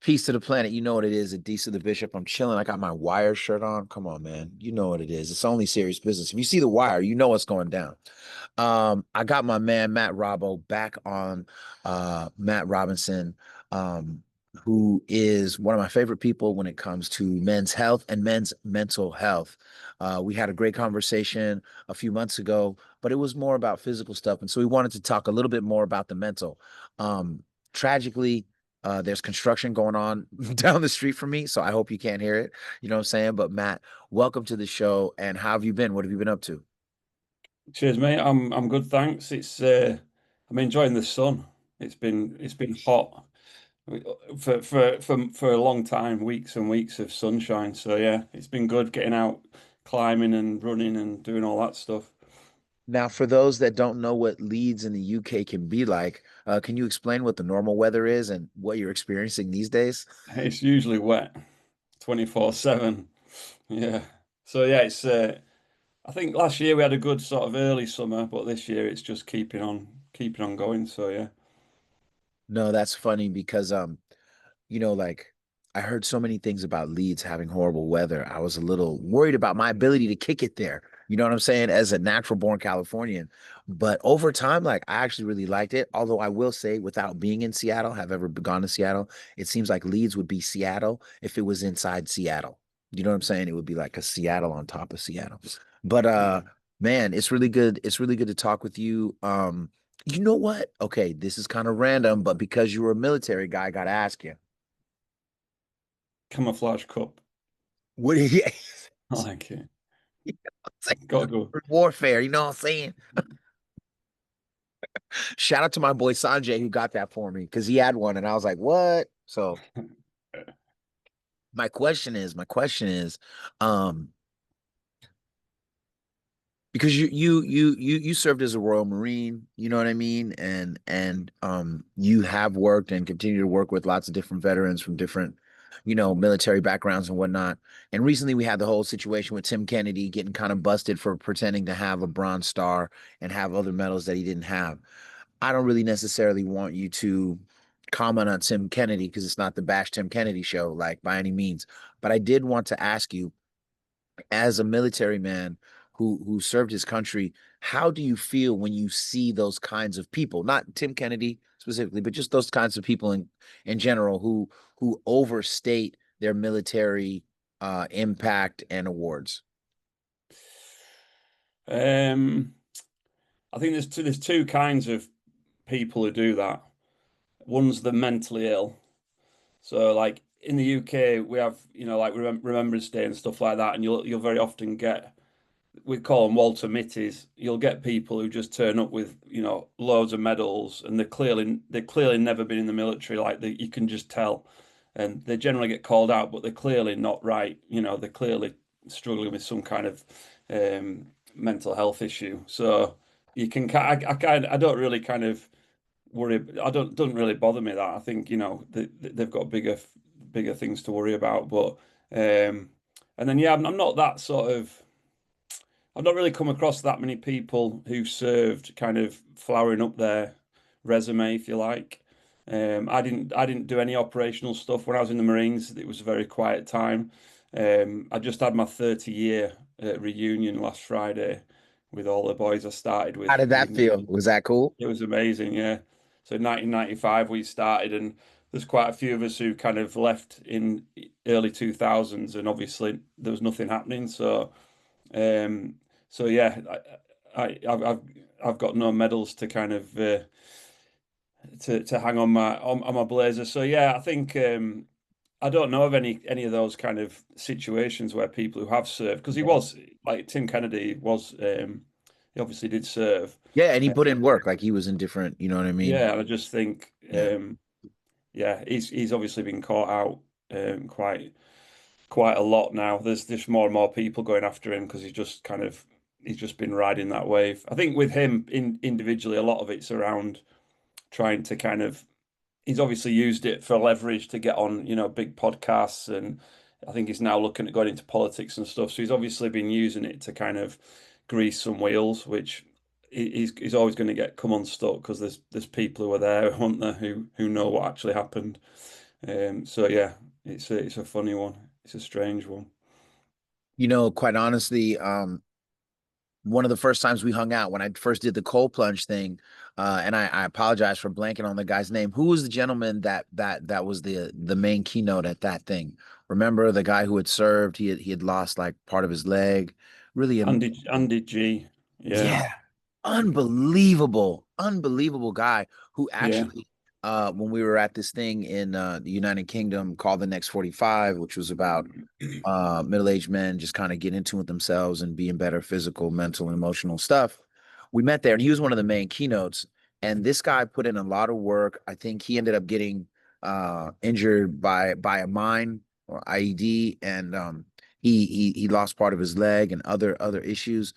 Peace to the planet. You know what it is. A D to the Bishop. I'm chilling. I got my Wire shirt on. Come on, man. You know what it is. It's only serious business. If you see the Wire, you know what's going down. I got my man Matt Robbo back on Matt Robinson, um, who is one of my favorite people when it comes to men's health and men's mental health. We had a great conversation a few months ago, but it was more about physical stuff. And so we wanted to talk a little bit more about the mental. Um, Tragically, there's construction going on down the street from me, so I hope you can't hear it. You know what I'm saying? But Matt, welcome to the show. And how have you been? What have you been up to? Cheers, mate. I'm good, thanks. I'm enjoying the sun. It's been hot for a long time, weeks and weeks of sunshine. So yeah, it's been good getting out, climbing and running and doing all that stuff. Now, for those that don't know what Leeds in the UK can be like, can you explain what the normal weather is and what you're experiencing these days? It's usually wet, 24/7. Yeah. So yeah, it's I think last year we had a good sort of early summer, but this year it's just keeping on going. So yeah. No, that's funny because like I heard so many things about Leeds having horrible weather. I was a little worried about my ability to kick it there. You know what I'm saying? As a natural born Californian. But over time, like I actually really liked it. Although I will say, without being in Seattle, have ever gone to Seattle, it seems like Leeds would be Seattle if it was inside Seattle. You know what I'm saying? It would be like a Seattle on top of Seattle. But man, it's really good. It's really good to talk with you. You know what? Okay, this is kind of random, but because you were a military guy, I gotta ask you. Camouflage cup. What do you I like it. it's like Gotta go. warfare, you know what I'm saying? Shout out to my boy Sanjay who got that for me because he had one and I was like, what? So my question is, um, because you served as a Royal Marine, you know what I mean? And you have worked and continue to work with lots of different veterans from different, military backgrounds and whatnot. And recently we had the whole situation with Tim Kennedy getting kind of busted for pretending to have a Bronze Star and have other medals that he didn't have. I don't really necessarily want you to comment on Tim Kennedy because it's not the Bash Tim Kennedy show, like by any means. But I did want to ask you, as a military man who served his country, how do you feel when you see those kinds of people, not Tim Kennedy specifically, but just those kinds of people in general who overstate their military impact and awards? Um, I think there's two kinds of people who do that. One's the mentally ill. So like in the UK, we have like Remembrance Day and stuff like that, and you'll very often get, we call them Walter Mitties. You'll get people who just turn up with loads of medals, and they're clearly never been in the military. Like you can just tell, and they generally get called out, but they're clearly not right. They're clearly struggling with some kind of mental health issue. So you can, I don't really kind of worry. I don't doesn't really bother me that. I think they've got bigger things to worry about. But and then yeah, I'm not that sort of. I've not really come across that many people who served kind of flowering up their resume, if you like. I didn't do any operational stuff when I was in the Marines. It was a very quiet time. I just had my 30-year reunion last Friday with all the boys I started How with. did that feel? Was that cool? It was amazing, yeah. So in 1995 we started, and there's quite a few of us who kind of left in early 2000s, and obviously there was nothing happening. Um, so yeah, I've got no medals to kind of to hang on my blazer. So yeah, I think I don't know of any of those kind of situations where people who have served, because he was like Tim Kennedy was, he obviously did serve. Yeah, and he put in work, like he was indifferent, you know what I mean? Yeah, and I just think, Yeah. yeah, he's obviously been caught out quite a lot now. There's just more and more people going after him because he's just been riding that wave. I think with him individually, a lot of it's around trying to kind of. He's obviously used it for leverage to get on, big podcasts, and I think he's now looking at going into politics and stuff. So he's obviously been using it to kind of grease some wheels, which he's always going to get come unstuck because there's people who are there, aren't there, who know what actually happened. So yeah, it's a funny one. It's a strange one. Quite honestly, one of the first times we hung out when I first did the cold plunge thing, and I apologize for blanking on the guy's name. Who was the gentleman that was the main keynote at that thing? Remember the guy who had served? He had lost like part of his leg. Really, Andy G. Yeah, yeah, unbelievable guy who yeah, actually, when we were at this thing in the United Kingdom called the Next 45, which was about middle-aged men just kind of getting into it themselves and being better physical, mental, and emotional stuff. We met there, and he was one of the main keynotes. And this guy put in a lot of work. I think he ended up getting injured by a mine or IED, and he lost part of his leg and other issues.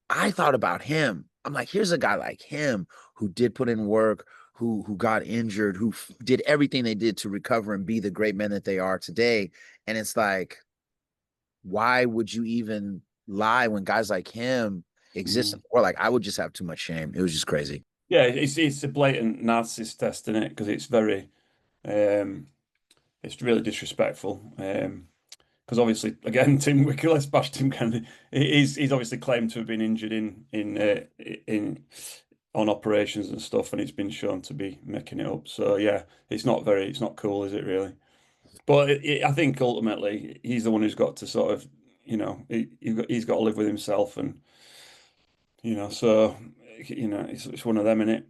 I thought about him. I'm like, here's a guy like him who did put in work, who got injured, who did everything they did to recover and be the great men that they are today. And it's like, why would you even lie when guys like him exist in mm. the world? Like, I would just have too much shame. It was just crazy. Yeah. It's a blatant narcissist test, isn't it? Because it's very, um, it's really disrespectful. Because obviously, again, Tim Wicker, let's bash Tim Kennedy. He's obviously claimed to have been injured in on operations and stuff, and it's been shown to be making it up. So yeah, it's not cool, is it really? But I think ultimately he's the one who's got to sort of, he's got to live with himself, and so it's one of them, in it.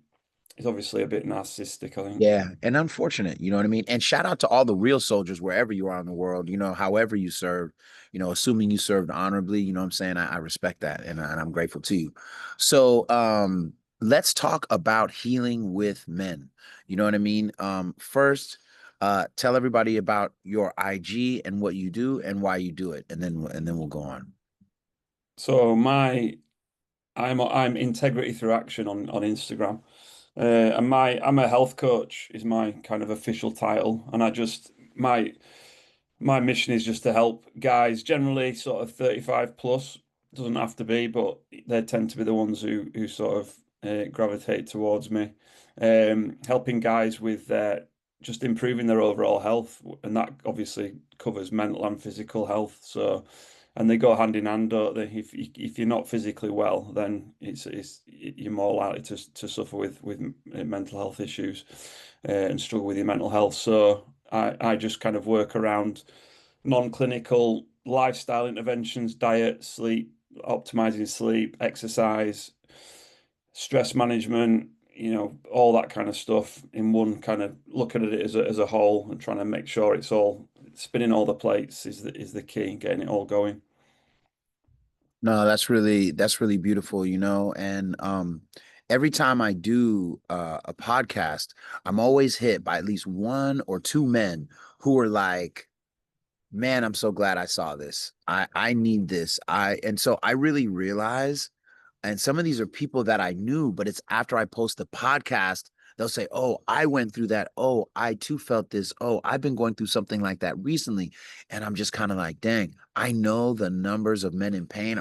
He's obviously a bit narcissistic, I think. Yeah, and unfortunate, you know what I mean? And shout out to all the real soldiers wherever you are in the world, however you served, assuming you served honorably, you know what I'm saying? I respect that and I'm grateful to you. So, let's talk about healing with men. You know what I mean? First, tell everybody about your IG and what you do and why you do it, and then we'll go on. So I'm Integrity Through Action on Instagram. And I'm a health coach is my kind of official title, and my mission is just to help guys generally sort of 35 plus. Doesn't have to be, but they tend to be the ones who sort of gravitate towards me. Helping guys with just improving their overall health, and that obviously covers mental and physical health. So, and they go hand in hand, don't they? If you're not physically well, then you're more likely to suffer with mental health issues and struggle with your mental health. So I just kind of work around non-clinical lifestyle interventions, diet, sleep, optimizing sleep, exercise, stress management, all that kind of stuff in one, kind of looking at it as a whole and trying to make sure it's all spinning all the plates is the key, getting it all going. No, that's really beautiful, and every time I do a podcast, I'm always hit by at least one or two men who are like, "Man, I'm so glad I saw this. I need this." And so I really realize, and some of these are people that I knew, but it's after I post the podcast, they'll say, "Oh, I went through that. Oh, I too felt this. Oh, I've been going through something like that recently." And I'm just kind of like, dang, I know the numbers of men in pain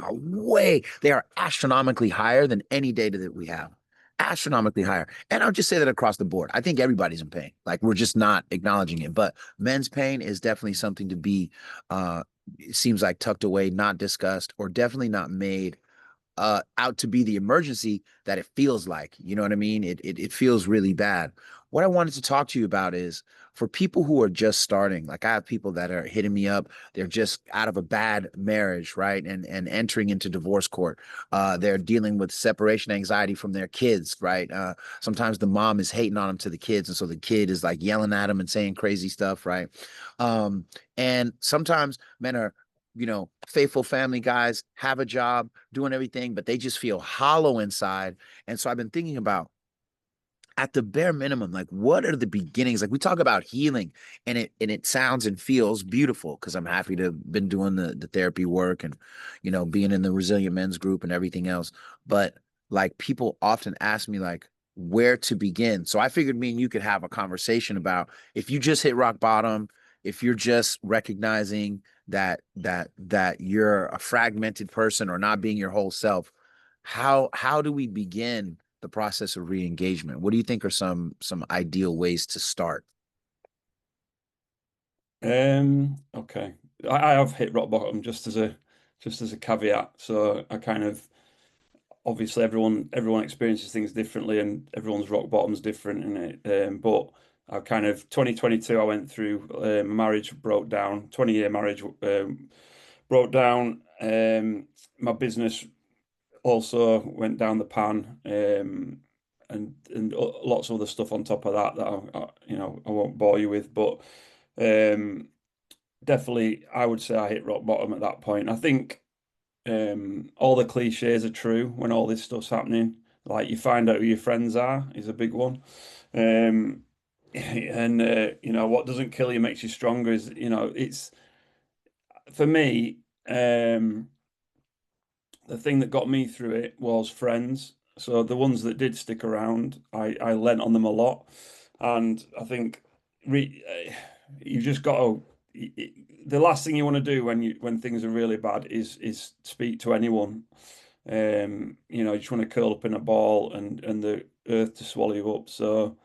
they are astronomically higher than any data that we have. Astronomically higher. And I'll just say that across the board. I think everybody's in pain. Like we're just not acknowledging it. But men's pain is definitely something to be, it seems like tucked away, not discussed, or definitely not made out to be the emergency that it feels like. You know what I mean? It feels really bad. What I wanted to talk to you about is for people who are just starting, like I have people that are hitting me up, they're just out of a bad marriage, right? And entering into divorce court. They're dealing with separation anxiety from their kids, right? Sometimes the mom is hating on them to the kids, and so the kid is like yelling at them and saying crazy stuff, right? Um, and sometimes men are faithful family guys, have a job, doing everything, but they just feel hollow inside. And so I've been thinking about at the bare minimum, like what are the beginnings? Like we talk about healing and it sounds and feels beautiful because I'm happy to have been doing the therapy work and being in the resilient men's group and everything else. But like people often ask me like where to begin. So I figured me and you could have a conversation about if you just hit rock bottom, if you're just recognizing that you're a fragmented person or not being your whole self, how do we begin the process of re-engagement? What do you think are some ideal ways to start? Okay. I have hit rock bottom just as a caveat. So I kind of obviously everyone experiences things differently and everyone's rock bottom's different in it. But I kind of 2022 I went through marriage broke down, 20-year marriage broke down. My business also went down the pan. And lots of other stuff on top of that that I won't bore you with, but um definitely I would say I hit rock bottom at that point. I think all the cliches are true when all this stuff's happening. Like you find out who your friends are is a big one. Um, and what doesn't kill you makes you stronger is, it's for me, the thing that got me through it was friends. So the ones that did stick around, I lent on them a lot. And I think you just got to the last thing you want to do when things are really bad is speak to anyone. You just want to curl up in a ball and the earth to swallow you up. So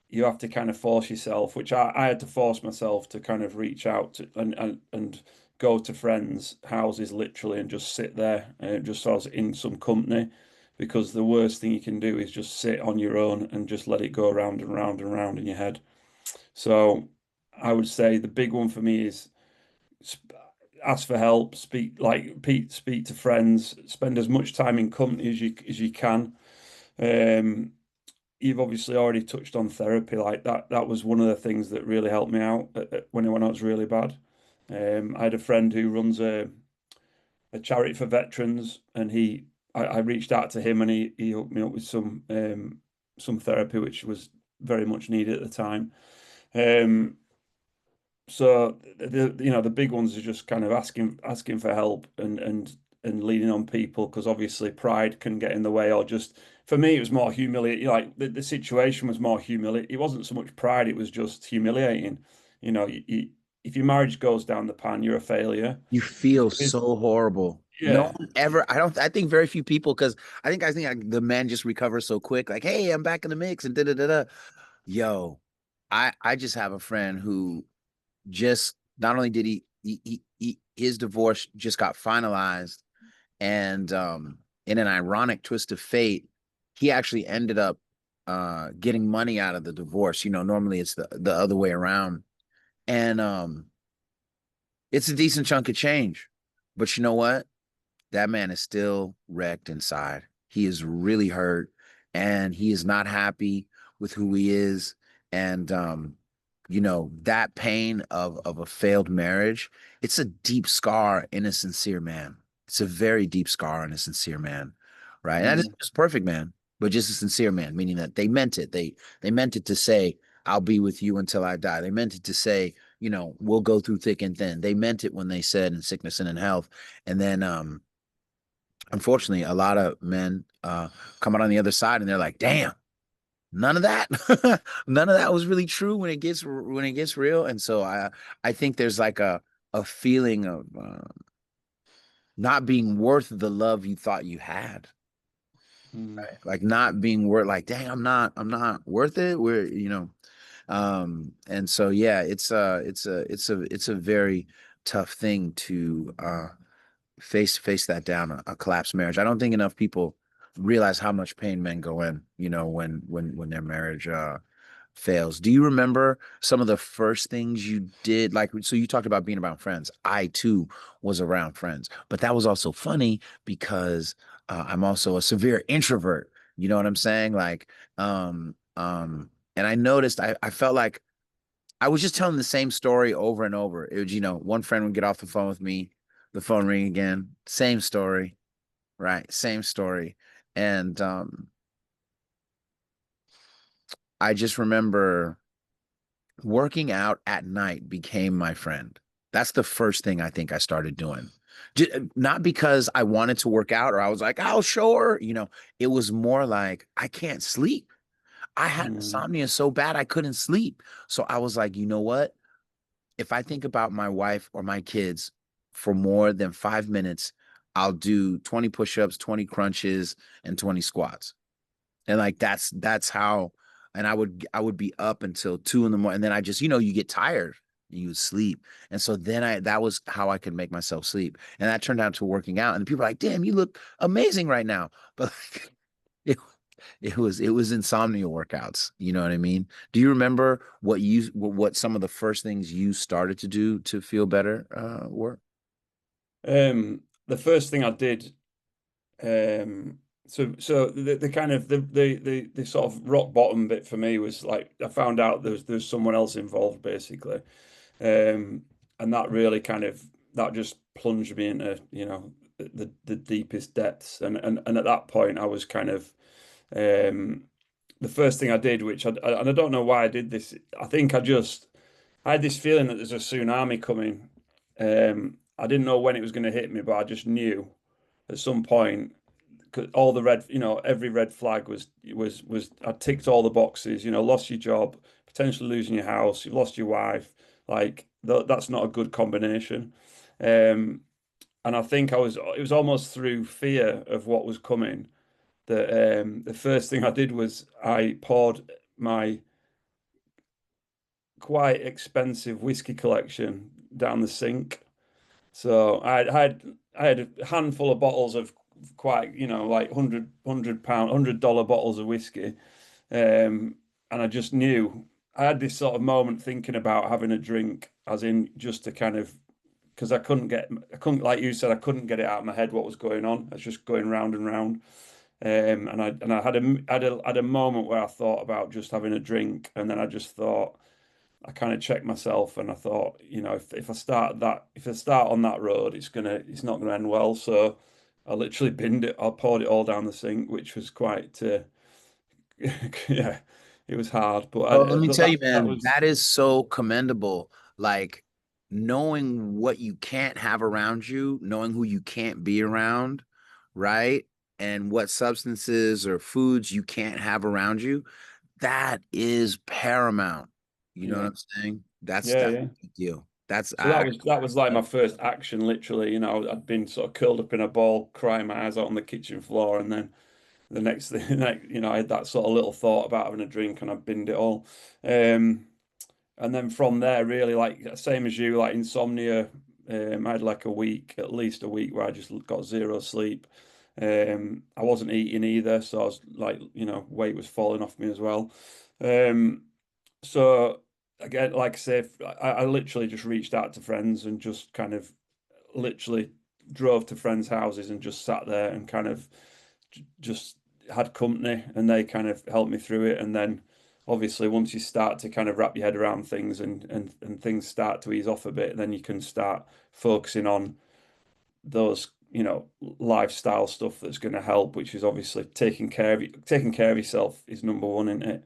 you have to kind of force yourself, which I had to force myself to kind of reach out to and go to friends' houses literally and just sit there, just so I was in some company, because the worst thing you can do is just sit on your own and just let it go around and round and round in your head. So I would say the big one for me is ask for help, speak to friends, spend as much time in company as you can. Um, you've obviously already touched on therapy, like that was one of the things that really helped me out when I was really bad. I had a friend who runs a charity for veterans, and I reached out to him, and he hooked me up with some therapy, which was very much needed at the time. Um, so the big ones are just kind of asking for help and leaning on people, because obviously pride can get in the way, or just for me it was more humiliating. Like the situation was more humiliating. It wasn't so much pride, it was just humiliating. If your marriage goes down the pan, you're a failure. You If feel your business, so horrible. No yeah. one ever, I think very few people, because I think like, the man just recovers so quick, like, hey, I'm back in the mix and da da da da. Yo, I just have a friend who just not only did his divorce just got finalized, and in an ironic twist of fate, he actually ended up getting money out of the divorce. Normally it's the other way around. And it's a decent chunk of change. But you know what? That man is still wrecked inside. He is really hurt and he is not happy with who he is. And that pain of a failed marriage, it's a deep scar in a sincere man. It's a very deep scar in a sincere man, right? Not Mm, just a perfect man, but just a sincere man, meaning that they meant it. They meant it to say, I'll be with you until I die. They meant it to say, we'll go through thick and thin. They meant it when they said in sickness and in health. And then unfortunately, a lot of men come out on the other side and they're like, damn, none of that. None of that was really true when it gets real. And so I think there's like a feeling of not being worth the love you thought you had. mm, Right? Like not being worth, like, dang, I'm not worth it. And so yeah, it's a very tough thing to face that down, a collapsed marriage. I don't think enough people realize how much pain men go in, when their marriage fails. Do you remember some of the first things you did? Like, so you talked about being around friends. I too was around friends, but that was also funny because I'm also a severe introvert. You know what I'm saying? Like, and I noticed I felt like I was just telling the same story over and over. It was, one friend would get off the phone with me, the phone ring again, same story, right? Same story. And I just remember working out at night became my friend. That's the first thing I think I started doing. Not because I wanted to work out or I was like, oh, sure. It was more like I can't sleep. I had mm, insomnia so bad I couldn't sleep. So I was like, you know what? If I think about my wife or my kids for more than 5 minutes, I'll do 20 push-ups, 20 crunches, and 20 squats. And like that's how, and I would be up until 2 in the morning. And then I just, you get tired, and you would sleep. And so then that was how I could make myself sleep. And that turned out to working out. And people are like, damn, you look amazing right now. But like, it, it was insomnia workouts. You know what I mean? Do you remember what some of the first things you started to do to feel better were? The first thing I did, so the kind of the sort of rock bottom bit for me was like I found out there's someone else involved basically, and that really kind of that just plunged me into the deepest depths, and at that point I was kind of the first thing I did, which and I don't know why I did this. I think I had this feeling that there's a tsunami coming. I didn't know when it was going to hit me, but I just knew at some point, 'cause all the red, every red flag was I ticked all the boxes. Lost your job, potentially losing your house, you've lost your wife. Like that's not a good combination. And I think it was almost through fear of what was coming that the first thing I did was I poured my quite expensive whiskey collection down the sink. So I had a handful of bottles of quite, like £100, $100 bottles of whiskey. And I just knew I had this sort of moment thinking about having a drink, as in just to kind of because I couldn't, like you said, I couldn't get it out of my head what was going on. I was just going round and round. And I had a moment where I thought about just having a drink, and then I just thought I kind of checked myself, and I thought, if I start on that road, it's not gonna end well. So I literally binned it. I poured it all down the sink, which was quite, yeah, it was hard. But Well, let me but tell you, that man, was that is so commendable. Like knowing what you can't have around you, knowing who you can't be around, right? And what substances or foods you can't have around you, that is paramount. You know what yeah, I'm saying? That's yeah. a big deal. That's So that was like my first action, literally. I'd been sort of curled up in a ball, crying my eyes out on the kitchen floor, and then the next thing, I had that sort of little thought about having a drink, and I binned it all. And then from there, really, like same as you, like insomnia. I had like a week, at least a week, where I just got zero sleep. I wasn't eating either, so I was like, weight was falling off me as well. Um, so again, like I say, I literally just reached out to friends and just kind of literally drove to friends' houses and just sat there and kind of just had company, and they kind of helped me through it. And then obviously once you start to kind of wrap your head around things, and things start to ease off a bit, then you can start focusing on those, lifestyle stuff that's going to help, which is obviously taking care of yourself is number one in it.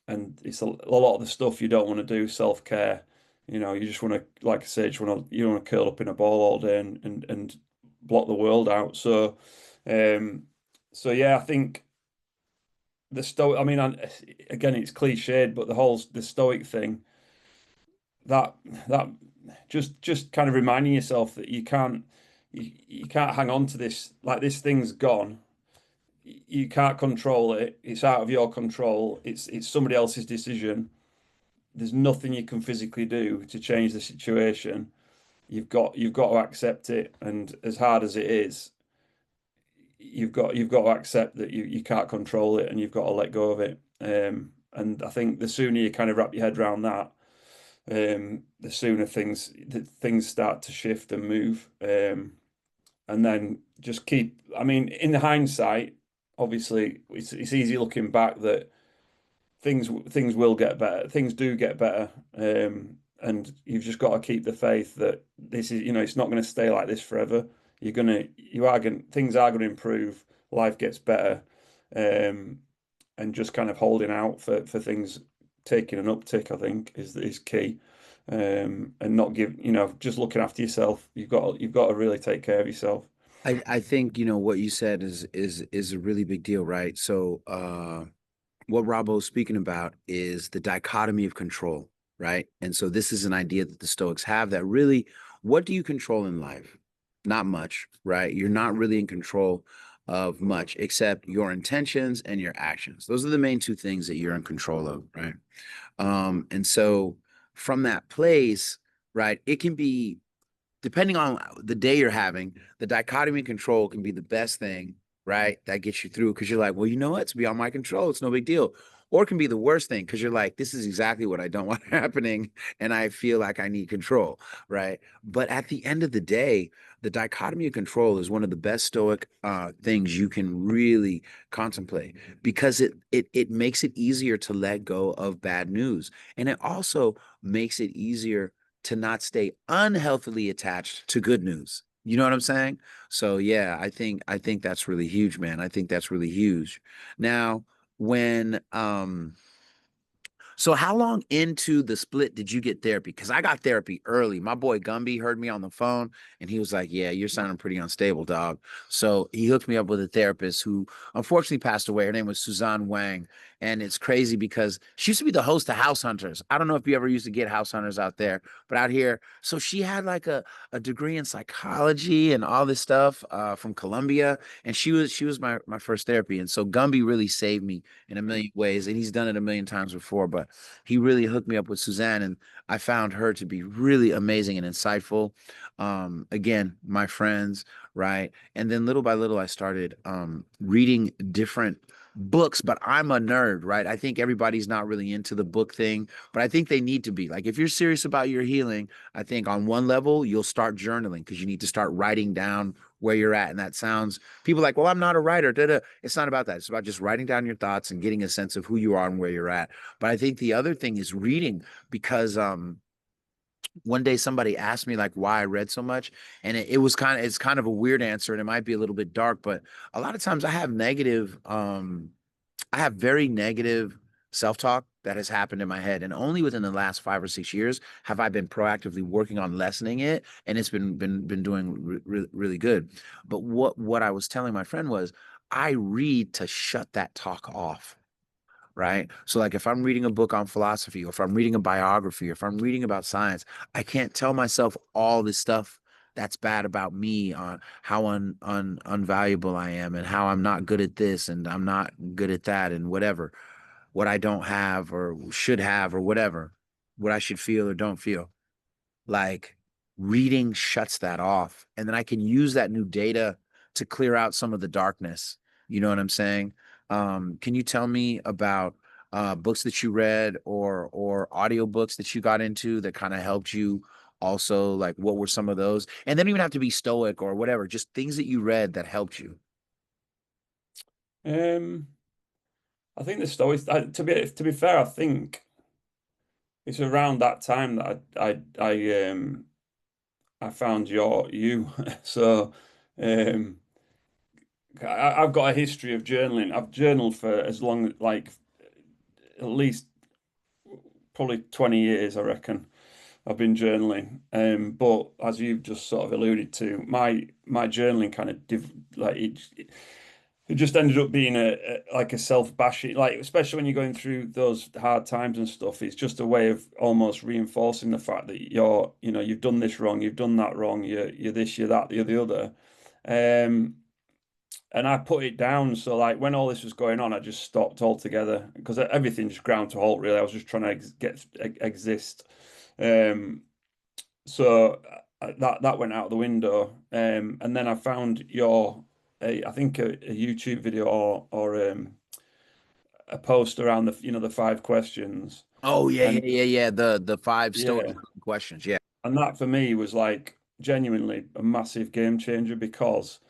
And it's a lot of the stuff you don't want to do, self-care. You just want to, like I say, you want to curl up in a ball all day and block the world out. Um, so yeah, I think the stoic. I mean, again, it's cliched, but the stoic thing, that that just kind of reminding yourself that you can't hang on to this, like this thing's gone. You can't control it. It's out of your control. It's somebody else's decision. There's nothing you can physically do to change the situation. You've got to accept it, and as hard as it is, you've got to accept that you can't control it, and you've got to let go of it. And I think the sooner you kind of wrap your head around that, the sooner things start to shift and move. And then just keep. I mean, in hindsight, obviously, it's easy looking back that things will get better. Things do get better. And you've just got to keep the faith that this is, it's not going to stay like this forever. Things are going to improve. Life gets better. Um, and just kind of holding out for things taking an uptick, I think, is key. And not just looking after yourself. You've got to really take care of yourself. I think, what you said is a really big deal, right? So what Robbo's speaking about is the dichotomy of control, right? And so this is an idea that the Stoics have that really, what do you control in life? Not much, right? You're not really in control of much except your intentions and your actions. Those are the main two things that you're in control of, right? And so from that place, right, it can be, depending on the day you're having, the dichotomy control can be the best thing, right? That gets you through because you're like, well, you know what? It's beyond my control. It's no big deal. Or it can be the worst thing because you're like, this is exactly what I don't want happening. And I feel like I need control, right? But at the end of the day, the dichotomy of control is one of the best stoic things you can really contemplate because it makes it easier to let go of bad news. And it also makes it easier to not stay unhealthily attached to good news. You know what I'm saying? So yeah, I think that's really huge, man. I think that's really huge. Now, when so how long into the split did you get therapy? Because I got therapy early. My boy Gumby heard me on the phone and he was like, yeah, you're sounding pretty unstable, dog. So he hooked me up with a therapist who unfortunately passed away. Her name was Suzanne Wang. And it's crazy because she used to be the host of House Hunters. I don't know if you ever used to get House Hunters out there, but out here, so she had like a degree in psychology and all this stuff from Columbia. And she was my first therapy. And so Gumby really saved me in a million ways. And he's done it a million times before, but he really hooked me up with Suzanne, and I found her to be really amazing and insightful. Again, my friends, right? And then little by little, I started reading different books, but I'm a nerd, right? I think everybody's not really into the book thing, but I think they need to be. Like, if you're serious about your healing, I think on one level, you'll start journaling because you need to start writing down where you're at. And that sounds, people like, well, I'm not a writer. Da, da. It's not about that. It's about just writing down your thoughts and getting a sense of who you are and where you're at. But I think the other thing is reading because one day somebody asked me like why I read so much, and it was it's kind of a weird answer, and it might be a little bit dark, but a lot of times I have very negative self-talk that has happened in my head, and only within the last 5 or 6 years have I been proactively working on lessening it, and it's been doing really good. But what I was telling my friend was I read to shut that talk off, right? So like if I'm reading a book on philosophy or if I'm reading a biography or if I'm reading about science, I can't tell myself all this stuff that's bad about me on how unvaluable I am and how I'm not good at this and I'm not good at that and whatever, what I don't have or should have or whatever, what I should feel or don't feel. Like reading shuts that off. And then I can use that new data to clear out some of the darkness. You know what I'm saying? Can you tell me about books that you read or audiobooks that you got into that kind of helped you also? Like what were some of those? And they don't even have to be stoic or whatever, just things that you read that helped you. Um, I think the story, to be fair, I think it's around that time that I found you. So um, I've got a history of journaling. I've journaled for as long, like at least probably 20 years, I reckon. I've been journaling. But as you've just sort of alluded to, my journaling kind of it just ended up being like a self-bashing, like especially when you're going through those hard times and stuff. It's just a way of almost reinforcing the fact that you've done this wrong, you've done that wrong, you're this, you're that, you're the other. Um, and I put it down. So like when all this was going on, I just stopped altogether because everything just ground to halt. Really, I was just trying to exist. Um, so that went out the window. And then I found I think a YouTube video or a post around the 5 questions, Oh yeah, yeah, and yeah, yeah. The five stoic yeah, questions. Yeah. and that for me was like genuinely a massive game changer because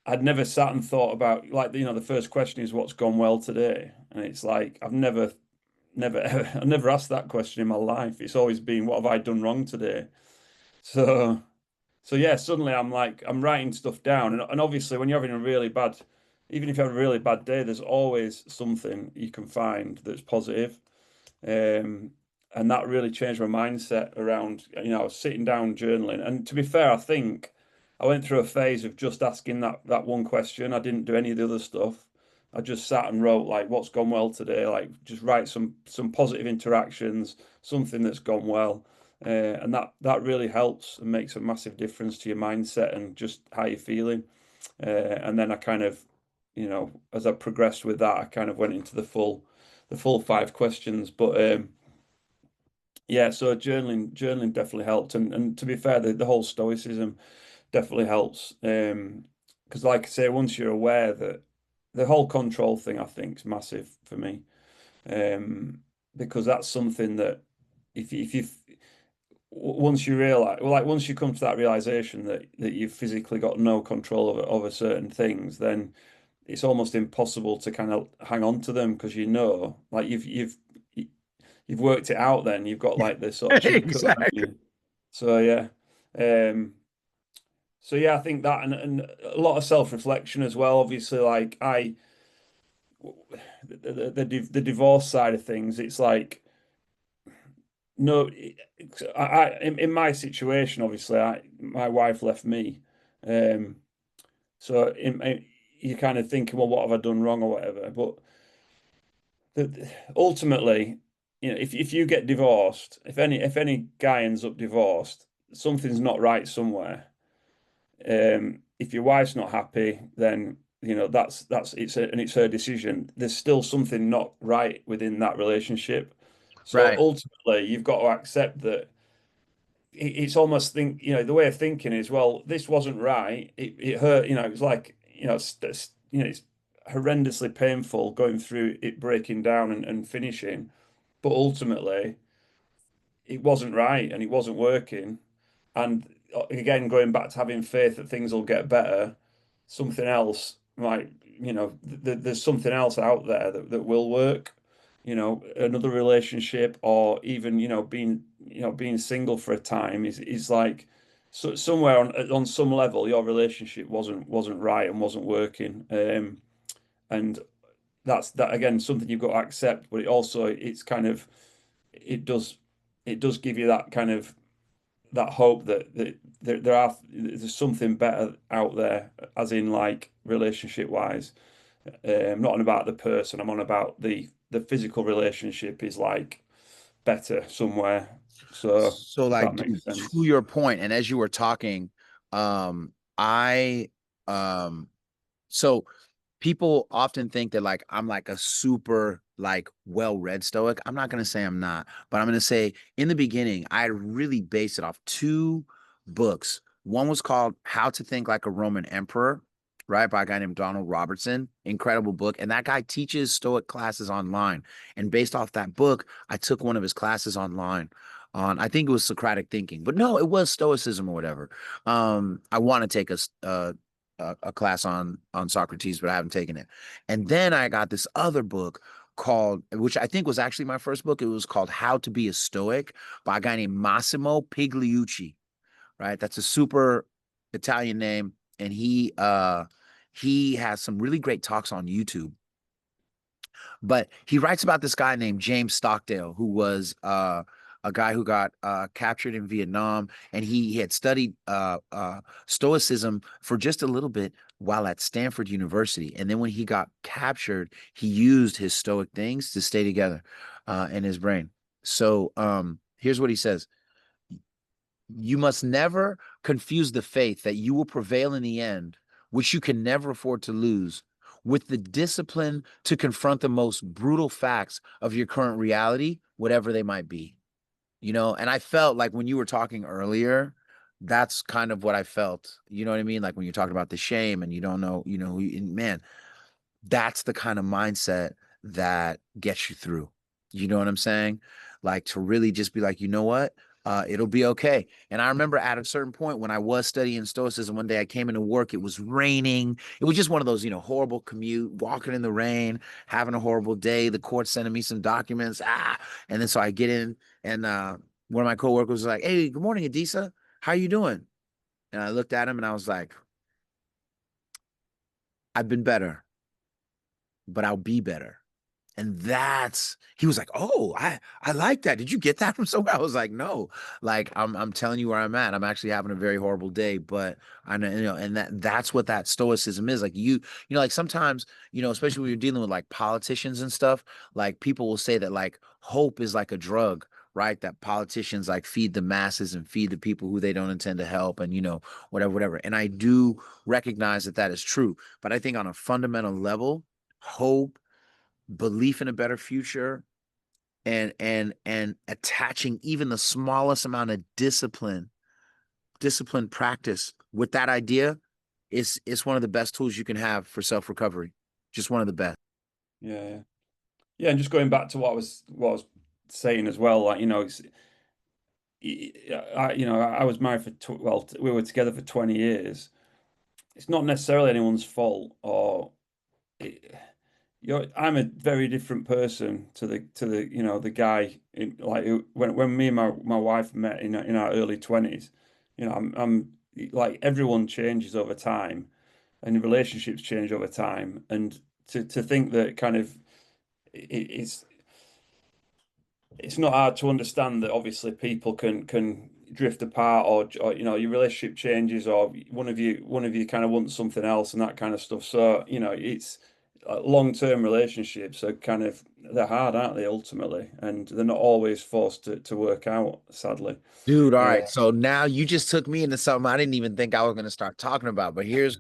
I'd never sat and thought about like the first question is what's gone well today, and it's like I've never asked that question in my life. It's always been what have I done wrong today. So so yeah, suddenly I'm writing stuff down, and obviously when you're having a really bad, even if you have a really bad day, there's always something you can find that's positive. Um, and that really changed my mindset around, I was sitting down journaling. And to be fair, I think I went through a phase of just asking that one question. I didn't do any of the other stuff. I just sat and wrote like what's gone well today, like just write some positive interactions, something that's gone well. And that really helps and makes a massive difference to your mindset and just how you're feeling. And then I kind of, as I progressed with that, I kind of went into the full 5 questions. But Yeah, so journaling definitely helped, and to be fair, the whole stoicism definitely helps. Because like I say, once you're aware that the whole control thing, I think, is massive for me. Um, because that's something that if you once you realize, well, like once you come to that realization that you've physically got no control over certain things, then it's almost impossible to kind of hang on to them because you know, like you've worked it out. Then you've got like this sort of cheat code, haven't Exactly. you? So yeah, um, so yeah, I think that and a lot of self-reflection as well. Obviously, like the divorce side of things, it's like no, in my situation, obviously, my wife left me, um, so you're kind of thinking, well, what have I done wrong or whatever, but ultimately, you know, if you get divorced, if any guy ends up divorced, something's not right somewhere. If your wife's not happy, then you know it's her decision. There's still something not right within that relationship. So Right. ultimately, you've got to accept that it's almost the way of thinking is, well, this wasn't right. It hurt, it's like, it's horrendously painful going through it, breaking down and finishing, but ultimately it wasn't right and it wasn't working. And again, going back to having faith that things will get better, something else might, there's something else out there that will work. Another relationship, or even, being single for a time is like, so somewhere on some level, your relationship wasn't right and wasn't working. And that's that again, something you've got to accept, but it's kind of, it does it does give you that kind of that hope that there's something better out there, as in like relationship wise. I'm not on about the person, I'm on about the physical relationship is like better somewhere. So So if like, that dude, makes sense. to your point, and as you were talking, I so people often think that like I'm like a super like well-read stoic. I'm not gonna say I'm not, but I'm gonna say in the beginning, I really based it off two books. One was called How to Think Like a Roman Emperor, right, by a guy named Donald Robertson. Incredible book. And that guy teaches stoic classes online. And based off that book, I took one of his classes online on, I think it was Socratic thinking, but no, it was stoicism or whatever. I want to take a class on Socrates, but I haven't taken it. And then I got this other book called, which I think was actually my first book. It was called How to Be a Stoic by a guy named Massimo Pigliucci. Right, that's a super Italian name, and he has some really great talks on YouTube. But he writes about this guy named James Stockdale, who was a guy who got captured in Vietnam, and he had studied Stoicism for just a little bit while at Stanford University. And then when he got captured, he used his Stoic things to stay together in his brain. So here's what he says: you must never confuse the faith that you will prevail in the end, which you can never afford to lose, with the discipline to confront the most brutal facts of your current reality, whatever they might be. And I felt like when you were talking earlier, that's kind of what I felt. You know what I mean? Like when you're talking about the shame and you don't know, man, that's the kind of mindset that gets you through. You know what I'm saying? Like to really just be like, you know what? It'll be okay. And I remember at a certain point when I was studying Stoicism, one day I came into work, it was raining. It was just one of those, horrible commute, walking in the rain, having a horrible day. The court sending me some documents. And then so I get in and one of my coworkers was like, "Hey, good morning, Adisa. How you doing?" And I looked at him and I was like, "I've been better, but I'll be better." And he was like, "Oh, I like that. Did you get that from somewhere?" I was like, "No, like I'm telling you where I'm at. I'm actually having a very horrible day, but I know, and that's what that stoicism is. Like like sometimes, especially when you're dealing with like politicians and stuff, like people will say that like hope is like a drug, right? That politicians like feed the masses and feed the people who they don't intend to help, and whatever, whatever. And I do recognize that that is true, but I think on a fundamental level, hope, belief in a better future, and attaching even the smallest amount of discipline practice with that idea is one of the best tools you can have for self recovery. Just one of the best. Yeah, yeah. Yeah, and just going back to what I was saying as well, like, I was married for tw well, we were together for 20 years. It's not necessarily anyone's fault, or it, I'm a very different person to the the guy when me and my wife met in our early 20s. I'm like, everyone changes over time, and relationships change over time, and to think that kind of it's not hard to understand that obviously people can drift apart, or your relationship changes, or one of you kind of wants something else and that kind of stuff. So it's long-term relationships are kind of, they're hard, aren't they, ultimately, and they're not always forced to work out, sadly. Dude, all Uh, right. So now you just took me into something I didn't even think I was going to start talking about. But here's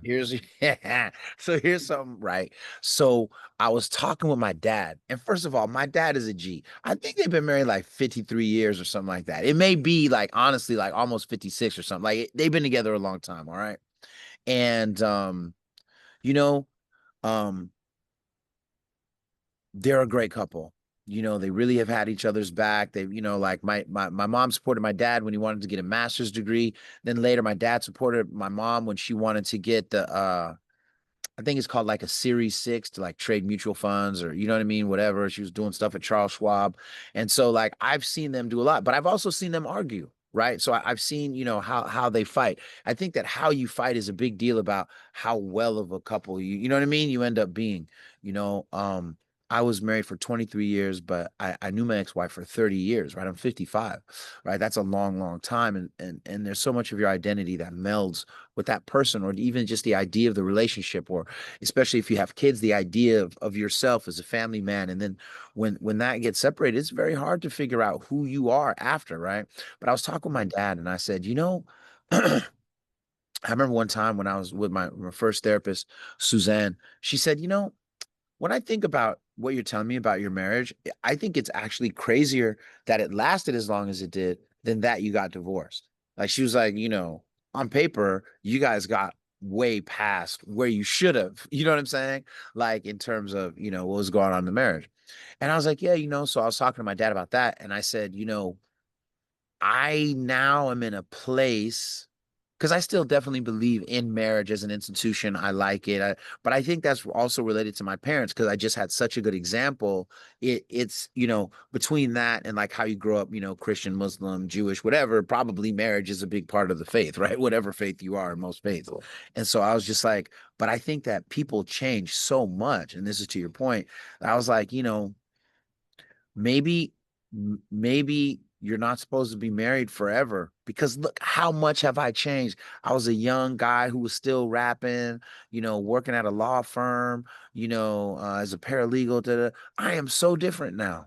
yeah. So here's something, right? So I was talking with my dad, and first of all, my dad is a G. I think they've been married like 53 years or something like that. It may be like honestly like almost 56 or something. Like they've been together a long time, all right? And you know, um they're a great couple. They really have had each other's back. They, like my mom supported my dad when he wanted to get a master's degree. Then later my dad supported my mom when she wanted to get the I think it's called like a Series 6 to like trade mutual funds, or you know what I mean, whatever. She was doing stuff at Charles Schwab. And so like I've seen them do a lot, but I've also seen them argue. Right. So I've seen, how they fight. I think that how you fight is a big deal about how well of a couple you know what I mean, you end up being, you know. I was married for 23 years, but I knew my ex-wife for 30 years, right? I'm 55, right? That's a long, long time. And there's so much of your identity that melds with that person, or even just the idea of the relationship, or especially if you have kids, the idea of yourself as a family man. And then when that gets separated, it's very hard to figure out who you are after, right? But I was talking with my dad and I said, I remember one time when I was with my first therapist, Suzanne, she said, when I think about what you're telling me about your marriage, I think it's actually crazier that it lasted as long as it did than that you got divorced. Like she was like, on paper, you guys got way past where you should have. You know what I'm saying? Like in terms of, what was going on in the marriage. And I was like, yeah, so I was talking to my dad about that. And I said, I now am in a place because I still definitely believe in marriage as an institution. I like it. But I think that's also related to my parents because I just had such a good example. It's, between that and like how you grow up, Christian, Muslim, Jewish, whatever, probably marriage is a big part of the faith, right? Whatever faith you are in most faiths. And so I was just like, but I think that people change so much. And this is to your point. I was like, maybe maybe you're not supposed to be married forever because look how much have I changed. I was a young guy who was still rapping, working at a law firm, as a paralegal. I am so different now.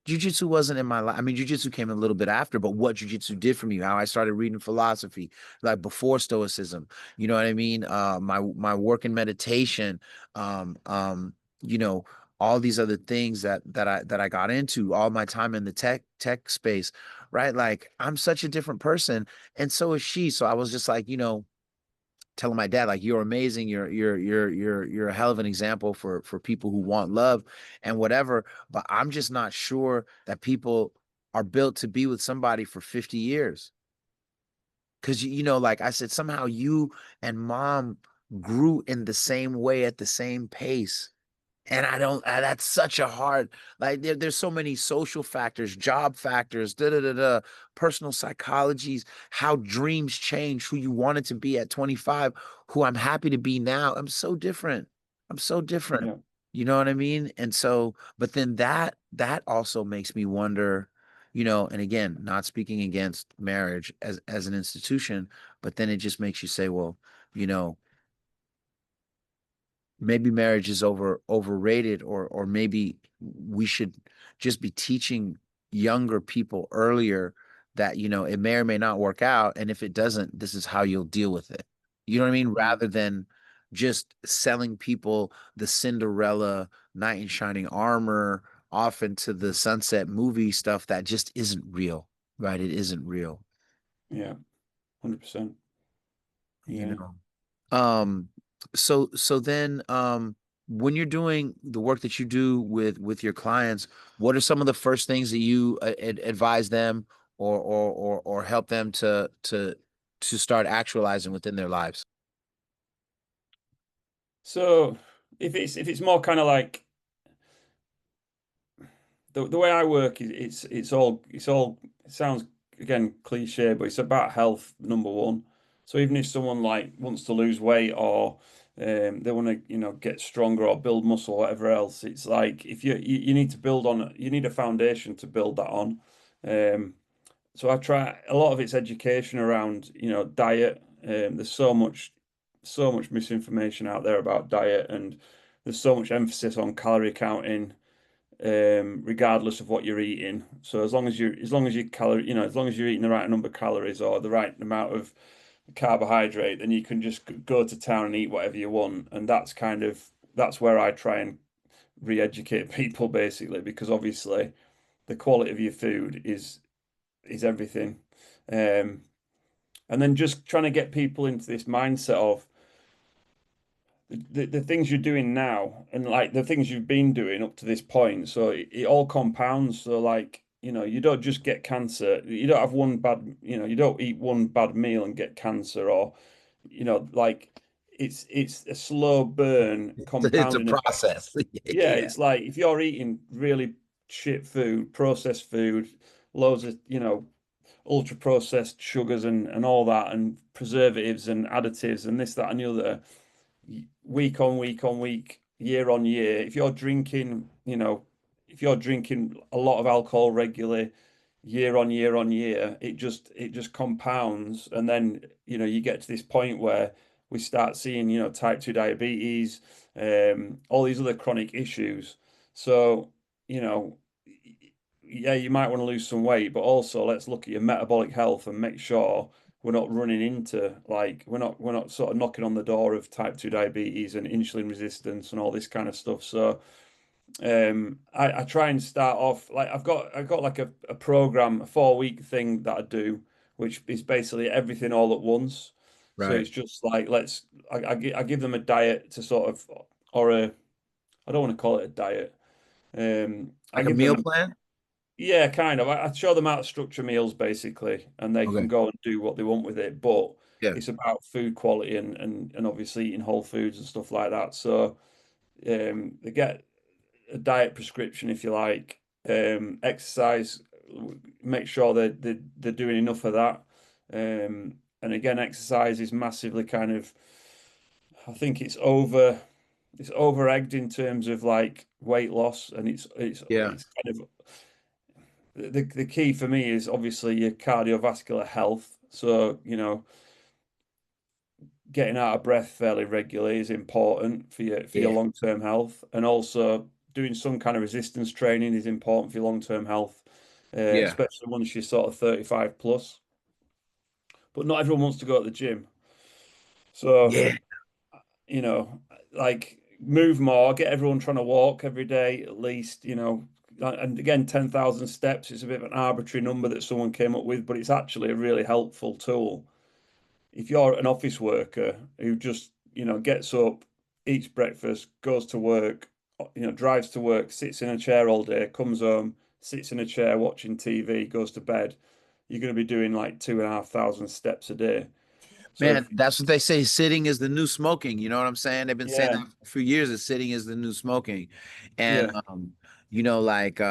Jiu-jitsu wasn't in my life. I mean, jiu-jitsu came a little bit after, but what jiu-jitsu did for me, how I started reading philosophy, like before stoicism, you know what I mean? My work in meditation, um, um, you know, all these other things that I got into, all my time in the tech space, right? Like I'm such a different person, and so is she. So I was just like, telling my dad like you're amazing, you're a hell of an example for people who want love and whatever, but I'm just not sure that people are built to be with somebody for 50 years because like I said, somehow you and mom grew in the same way at the same pace. And I don't, that's such a hard, like there's so many social factors, job factors, personal psychologies, how dreams change, who you wanted to be at 25, who I'm happy to be now. I'm so different. I'm so different. yeah. You know what I mean? And so, but then that also makes me wonder, and again, not speaking against marriage as an institution, but then it just makes you say, well, you know, maybe marriage is overrated, or maybe we should just be teaching younger people earlier that it may or may not work out, and if it doesn't, this is how you'll deal with it. You know what I mean? Mm. Rather than just selling people the Cinderella knight in shining armor off into the sunset movie stuff that just isn't real, right? It isn't real, Yeah, 100%. you Yeah. know. Um, so then when you're doing the work that you do with your clients, what are some of the first things that you advise them or help them to start actualizing within their lives? So if it's more kind of like the way I work is it's all it sounds again cliche, but it's about health number one. So even if someone like wants to lose weight or they want to get stronger or build muscle or whatever else, it's like if you need to build on you need a foundation to build that on. Um, so I try a lot of it's education around diet. There's so much misinformation out there about diet, and there's so much emphasis on calorie counting, regardless of what you're eating. So as long as you're eating the right number of calories or the right amount of carbohydrate, then you can just go to town and eat whatever you want. And that's where I try and re-educate people basically, because obviously the quality of your food is everything. Um, and then just trying to get people into this mindset of the things you're doing now and like the things you've been doing up to this point. So it all compounds. So like, you don't just get cancer. You don't have one bad, you don't eat one bad meal and get cancer or, like it's a slow burn It's a compounding effect. process. Yeah, Yeah. it's like if you're eating really shit food, processed food, loads of, ultra processed sugars and all that and preservatives and additives and this, that, and the other week on week on week, year on year, if you're drinking a lot of alcohol regularly, year on year on year, it just compounds, and then you get to this point where we start seeing type 2 diabetes, all these other chronic issues. So you know yeah, you might want to lose some weight, but also let's look at your metabolic health and make sure we're not running into like we're not sort of knocking on the door of type 2 diabetes and insulin resistance and all this kind of stuff. So I try and start off like I've got like a program, a 4 week thing that I do, which is basically everything all at once. So Right. it's just like I give them a diet to sort of or a I don't want to call it a diet. I Like a give meal them plan? yeah, kind of. I show them how to structure meals basically, and they can Okay. go and do what they want with it. But Yeah. it's about food quality and obviously eating whole foods and stuff like that. So they get a diet prescription if you like. Exercise, make sure that they're doing enough of that. And again, exercise is massively kind of, I think it's over egged in terms of like weight loss, and Yeah. it's kind of the key for me is obviously your cardiovascular health. So, getting out of breath fairly regularly is important for your Yeah. long-term health, and also doing some kind of resistance training is important for your long-term health, Yeah. especially once you're sort of 35 plus. But not everyone wants to go to the gym. So, Yeah. you know, like move more, get everyone trying to walk every day at least, and again, 10,000 steps is a bit of an arbitrary number that someone came up with, but it's actually a really helpful tool. If you're an office worker who just, gets up, eats breakfast, goes to work, drives to work, sits in a chair all day, comes home, sits in a chair watching TV, goes to bed, you're going to be doing like 2,500 steps a day. So Man, if, that's what they say. Sitting is the new smoking. You know what I'm saying? They've been saying yeah, that for years that sitting is the new smoking. And yeah, like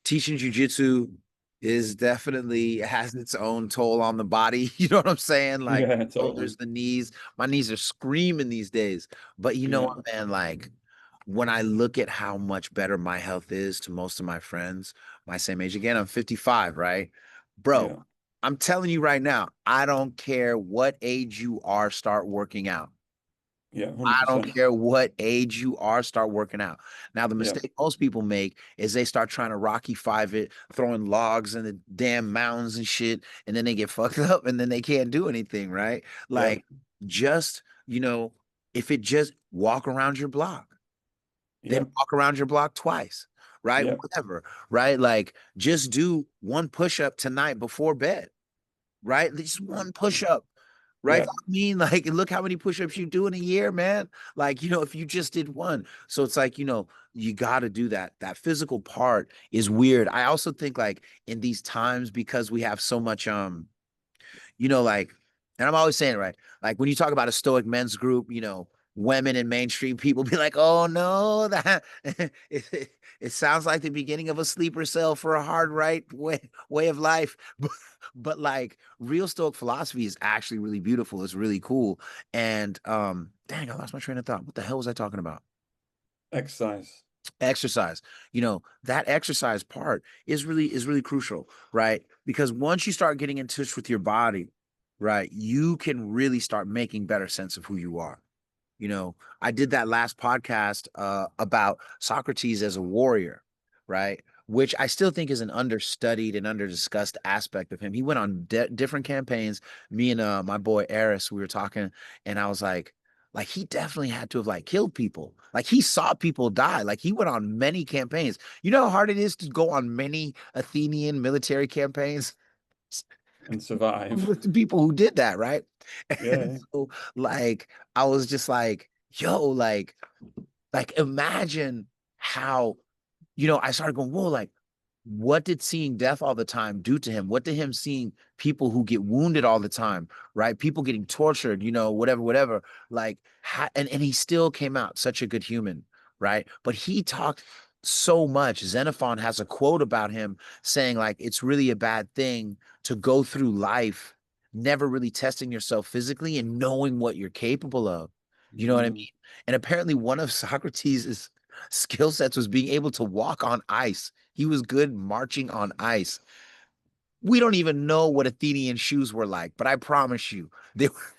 teaching jujitsu is definitely has its own toll on the body. You know what I'm saying? Like yeah, the totally. shoulders, the knees. My knees are screaming these days. But you know Yeah, what, man? Like when I look at how much better my health is to most of my friends my same age, again, I'm 55, right? Bro, yeah, I'm telling you right now, I don't care what age you are, start working out. yeah, I don't 100%. care what age you are, start working out. Now, the Yeah, mistake most people make is they start trying to Rocky Five it, throwing logs in the damn mountains and shit, and then they get fucked up and then they can't do anything, right? yeah, Like, just, if it just walk around your block. Yeah. then walk around your block twice, right? Yeah. Whatever, right? Like just do one push-up tonight before bed, right? Just one push-up, right? Yeah. I mean, like, look how many push-ups you do in a year, man. Like, if you just did one. So it's like, you got to do that. That physical part is weird. I also think like in these times, because we have so much, like, and I'm always saying, right? Like when you talk about a stoic men's group, women and mainstream people be like, oh no, that it sounds like the beginning of a sleeper cell for a hard right way of life. But like real stoic philosophy is actually really beautiful. It's really cool. And dang, I lost my train of thought. What the hell was I talking about? Exercise. Exercise. That exercise part is really crucial, right? Because once you start getting in touch with your body, right, you can really start making better sense of who you are. I did that last podcast about Socrates as a warrior, right? Which I still think is an understudied and underdiscussed aspect of him. He went on different campaigns. Me and my boy Eris, we were talking, and I was like he definitely had to have like killed people. Like he saw people die. Like he went on many campaigns. You know how hard it is to go on many Athenian military campaigns? And survive. With the people who did that, right? And Yeah. so like I was just like, yo, like imagine how, I started going, whoa, like what did seeing death all the time do to him? What did him seeing people who get wounded all the time, right? People getting tortured, whatever. Like, and he still came out such a good human, right? But he talked so much. Xenophon has a quote about him saying, like, it's really a bad thing to go through life never really testing yourself physically and knowing what you're capable of. You know what I Mm. mean? And apparently, one of Socrates' skill sets was being able to walk on ice. He was good marching on ice. We don't even know what Athenian shoes were like, but I promise you, they were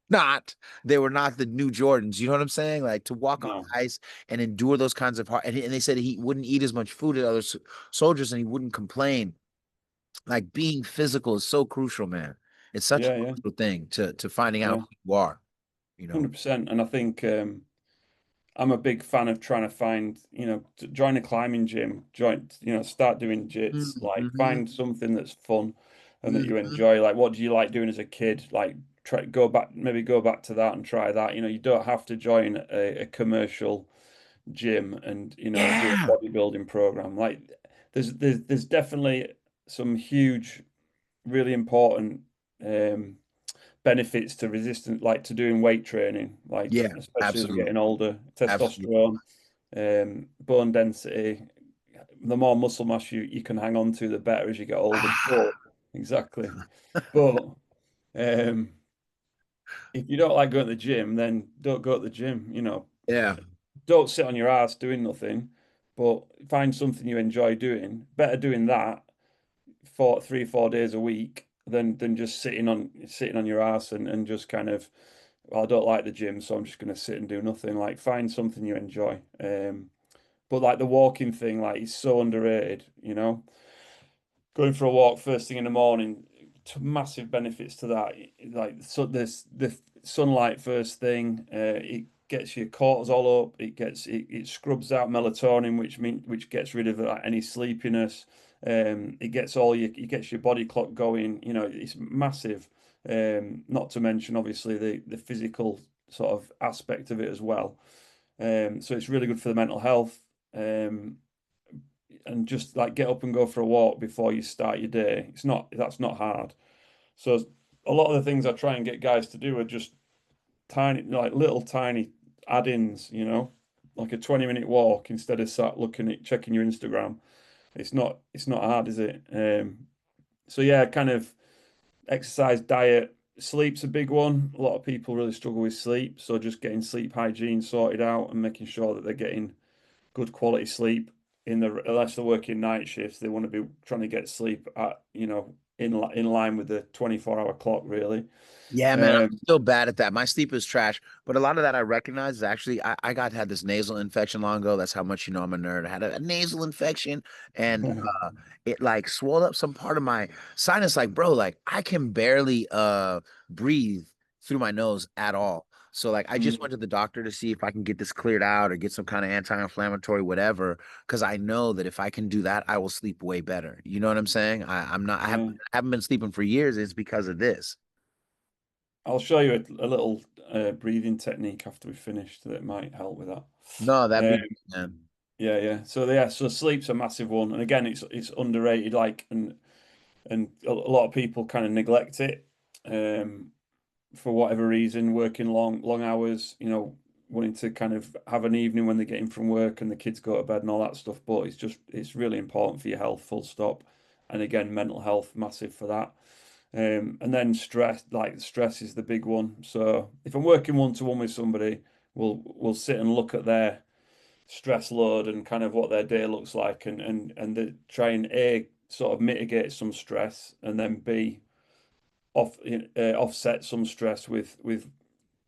not. They were not the new Jordans. You know what I'm saying? Like to walk on No. ice and endure those kinds of hard. And they said he wouldn't eat as much food as other soldiers, and he wouldn't complain. Like being physical is so crucial, man. It's such a Yeah. Yeah. crucial thing to finding out Yeah. who you are. You know. 100%. And I think I'm a big fan of trying to find, join a climbing gym, start doing jits, like Mhm, find something that's fun and that you mhm. enjoy. Like, what do you like doing as a kid? Like, maybe go back to that and try that. You don't have to join a commercial gym and, do a Yeah. bodybuilding program. Like, there's definitely some huge, really important um, benefits to resistance, like to doing weight training, like Yeah. especially as we're Absolutely. getting older, Absolutely. testosterone, bone density, the more muscle mass you can hang on to, the better as you get older. But Ah. exactly. But um, if you don't like going to the gym, then don't go to the gym. Yeah. Don't sit on your ass doing nothing, but find something you enjoy doing. Better doing that for 3, 4 days a week than just sitting on your ass and just kind of, well, I don't like the gym, so I'm just going to sit and do nothing. Like, find something you enjoy. But like the walking thing, like, it's so underrated. Going for a walk first thing in the morning, massive benefits to that. Like, so this the sunlight first thing, it gets your cortisol up. It scrubs out melatonin, which gets rid of any sleepiness. It gets your body clock going. It's massive. Not to mention obviously the physical sort of aspect of it as well. So it's really good for the mental health. And just like get up and go for a walk before you start your day. That's not hard. So a lot of the things I try and get guys to do are just tiny, like little tiny add-ins, like a 20-minute walk instead of sat looking at checking your Instagram. It's not hard, is it? So yeah, kind of exercise, diet, sleep's a big one. A lot of people really struggle with sleep, so just getting sleep hygiene sorted out and making sure that they're getting good quality sleep unless they're working night shifts, they want to be trying to get sleep at, in line with the 24-hour clock, really. Yeah, man, I'm Um, still bad at that. My sleep is trash, but a lot of that I recognize is actually I had this nasal infection long ago. That's how much I'm a nerd. I had a nasal infection, and it like swelled up some part of my sinus. Like, bro, like I can barely breathe through my nose at all. So like I just Mm. went to the doctor to see if I can get this cleared out or get some kind of anti-inflammatory, whatever, because I know that if I can do that, I will sleep way better. You know what I'm saying? I'm not, Yeah. I haven't been sleeping for years. It's because of this. I'll show you a little breathing technique after we finished that might help with that. No, that'd Uh, be good, man. yeah, yeah. So yeah, so sleep's a massive one, and again, it's underrated. Like, and a lot of people kind of neglect it, um, for whatever reason, working long hours. Wanting to kind of have an evening when they get in from work and the kids go to bed and all that stuff. But it's really important for your health, full stop. And again, mental health, massive for that. And then stress is the big one. So if I'm working one to one with somebody, we'll sit and look at their stress load and kind of what their day looks like, and try and A, sort of mitigate some stress, and then B, offset some stress with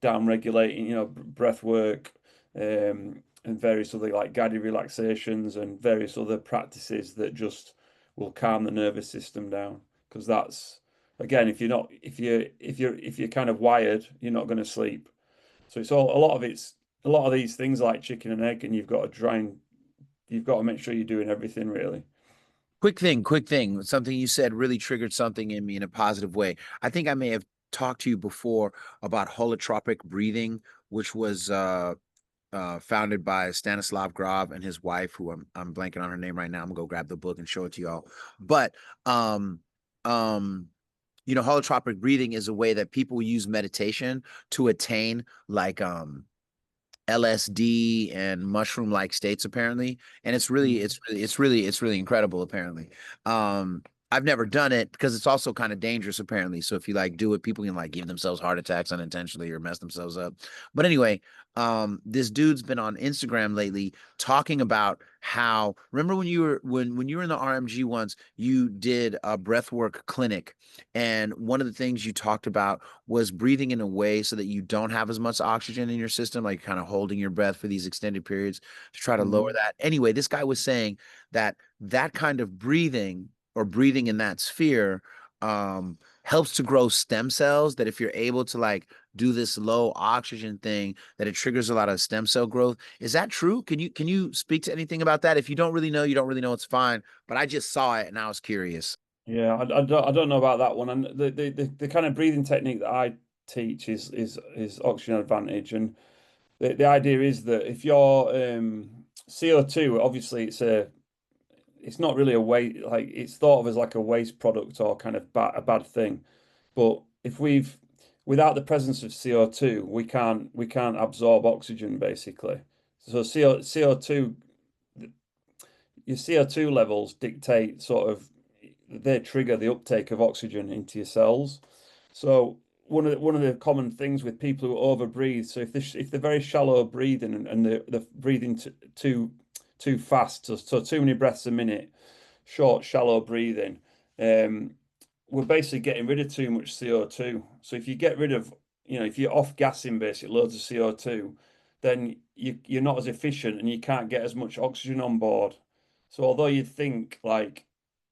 down regulating, breath work, and various other like guided relaxations and various other practices that just will calm the nervous system down. Because that's, again, if you're not, if you're kind of wired, you're not going to sleep. So a lot of these things like chicken and egg, and you've got to make sure you're doing everything really. Quick thing. Something you said really triggered something in me in a positive way. I think I may have talked to you before about holotropic breathing, which was founded by Stanislav Grof and his wife, who I'm blanking on her name right now. I'm gonna go grab the book and show it to y'all. But um, um, holotropic breathing is a way that people use meditation to attain like LSD and mushroom like states apparently, and Mm. it's really incredible apparently. I've never done it because it's also kind of dangerous apparently. So if you like do it, people can like give themselves heart attacks unintentionally or mess themselves up. But anyway, this dude's been on Instagram lately talking about how, remember when you were when you were in the RMG once, you did a breathwork clinic, and one of the things you talked about was breathing in a way so that you don't have as much oxygen in your system, like kind of holding your breath for these extended periods to try to lower Mhm. that. Anyway, this guy was saying that that kind of breathing or breathing in that sphere helps to grow stem cells. That if you're able to like do this low oxygen thing, that it triggers a lot of stem cell growth. Is that true? Can you speak to anything about that? If you don't really know, you don't really know. It's fine. But I just saw it and I was curious. Yeah, I don't know about that one. And the kind of breathing technique that I teach is oxygen advantage. And the idea is that if you're CO2, obviously it's not really a waste, like it's thought of as like a waste product or kind of a bad thing. But if we've without the presence of CO2, we can't absorb oxygen basically. So CO2, your CO2 levels dictate sort of, they trigger the uptake of oxygen into your cells. So one of the common things with people who overbreathe, so if they're very shallow breathing, and they're breathing too fast, so too many breaths a minute, short, shallow breathing, um, we're basically getting rid of too much CO2. So if you get rid of, if you're off gassing basically loads of CO2, then you're not as efficient and you can't get as much oxygen on board. So although you'd think like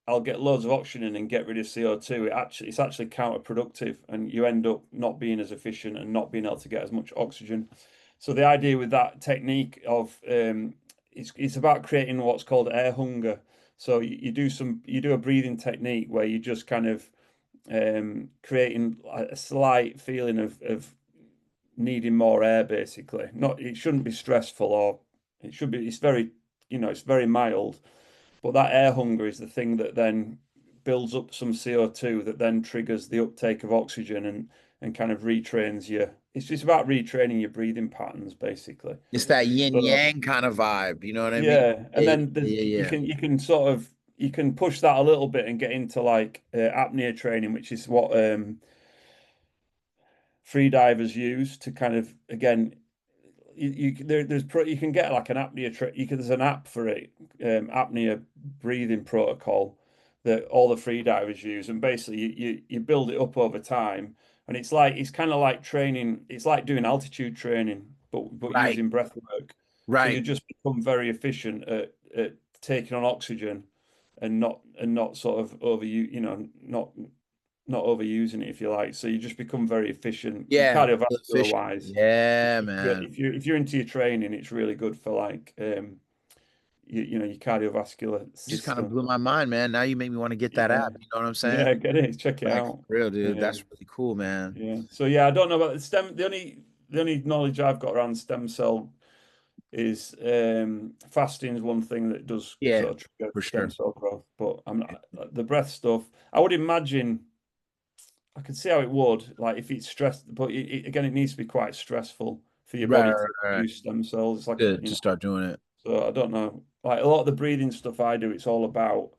I'll get loads of oxygen in and get rid of CO2, it's actually counterproductive, and you end up not being as efficient and not being able to get as much oxygen. So the idea with that technique of it's about creating what's called air hunger. So you do a breathing technique where you just kind of creating a slight feeling of needing more air, basically. Not, it shouldn't be stressful, or it's very, it's very mild, but that air hunger is the thing that then builds up some CO2 that then triggers the uptake of oxygen, and kind of retrains you. It's just about retraining your breathing patterns, basically. It's that yin So yang kind of vibe. You know what I mean? yeah, and Yeah, then yeah, yeah. you can push that a little bit and get into like apnea training, which is what free divers use to kind of, again, you can get like an there's an app for it, apnea breathing protocol that all the free divers use, and basically you build it up over time, and it's kind of like training, it's like doing altitude training, but Right, using breath work. So you right. just become very efficient at taking on oxygen, and not sort of over you, not not overusing it, if you like. So you just become very efficient. Yeah, real Cardiovascular efficient. wise, Yeah, man. if you're into your training, it's really good for like you know, your cardiovascular You just kind of system. blew my mind, man. Now you make me want to get that Yeah, app. You know what I'm saying? yeah, get it, check it Like, out. for real, dude. Yeah, That's really cool, man. yeah. So yeah, I don't know about the stem. The only knowledge I've got around stem cell is fasting is one thing that does Yeah, sort of trigger for stem sure. cell growth, but I'm not, the breath stuff. I would imagine I can see how it would, like if it's stressed, but again, it needs to be quite stressful for your Right, body right, to right, right. produce stem cells. It's like, Good you to know, start doing it. so I don't know. Like a lot of the breathing stuff I do, it's all about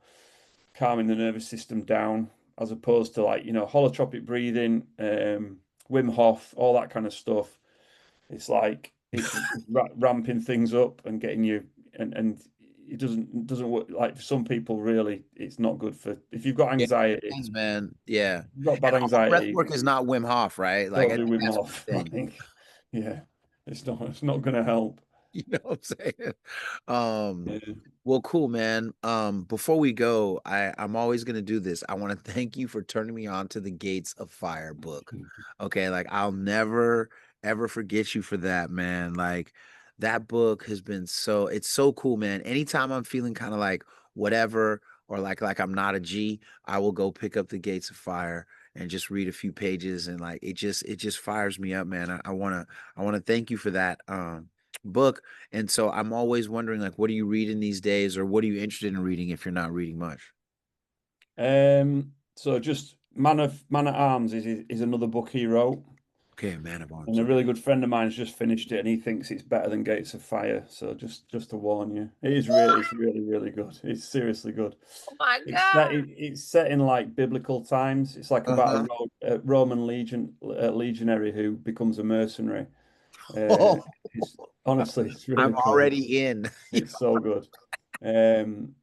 calming the nervous system down, as opposed to like, you know, holotropic breathing, Wim Hof, all that kind of stuff. It's like it's ramping things up and getting you, and it doesn't work. Like for some people, really, it's not good for if you've got Yeah, anxiety, thanks, man. Yeah. you've got And bad all breath anxiety, work is not Wim Hof, right? Like, don't I do think Wim that's Hof. the thing. Like, yeah, it's not going to help. You know what I'm saying? Um, Yeah. well, cool, man. Before we go, I'm always gonna do this. I want to thank you for turning me on to the Gates of Fire book. Okay, like I'll never ever forget you for that, man. Like that book has been it's so cool, man. Anytime I'm feeling kind of like whatever or like I'm not a G, I will go pick up the Gates of Fire and just read a few pages and like it just fires me up, man. I wanna thank you for that book. And so I'm always wondering, like, what are you reading these days, or what are you interested in reading if you're not reading much? So just Man at Arms is another book he wrote. Okay, Man of And Arms. a really good friend of mine's just finished it, and he thinks it's better than Gates of Fire. So just to warn you, it's really really good. It's seriously good. Oh my It's set in like biblical times. It's like about God. a Roman legionary who becomes a mercenary. Uh, Oh, it's honestly it's I'm really cool. already in. It's so good. Um,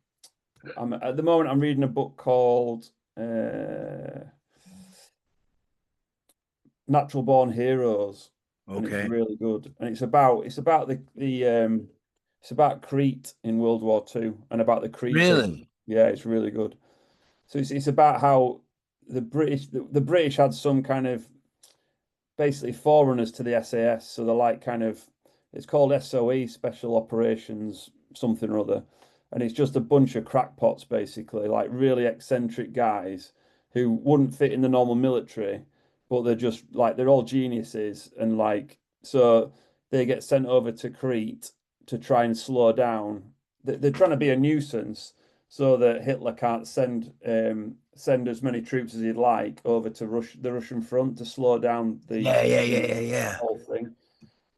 at the moment I'm reading a book called Natural Born Heroes, and it's Okay. really good. And it's about it's about Crete in World War II and about the Cretans. Really? Yeah, it's really good. So it's about how the British had some kind of basically forerunners to the SAS. So they're like kind of it's called SOE, Special Operations something or other, and it's just a bunch of crackpots basically, like really eccentric guys who wouldn't fit in the normal military, but they're just like they're all geniuses and like so they get sent over to Crete to try and slow down. They're trying to be a nuisance so that Hitler can't send as many troops as he'd like over to the Russian front to slow down Yeah, yeah, yeah, yeah, yeah. whole thing.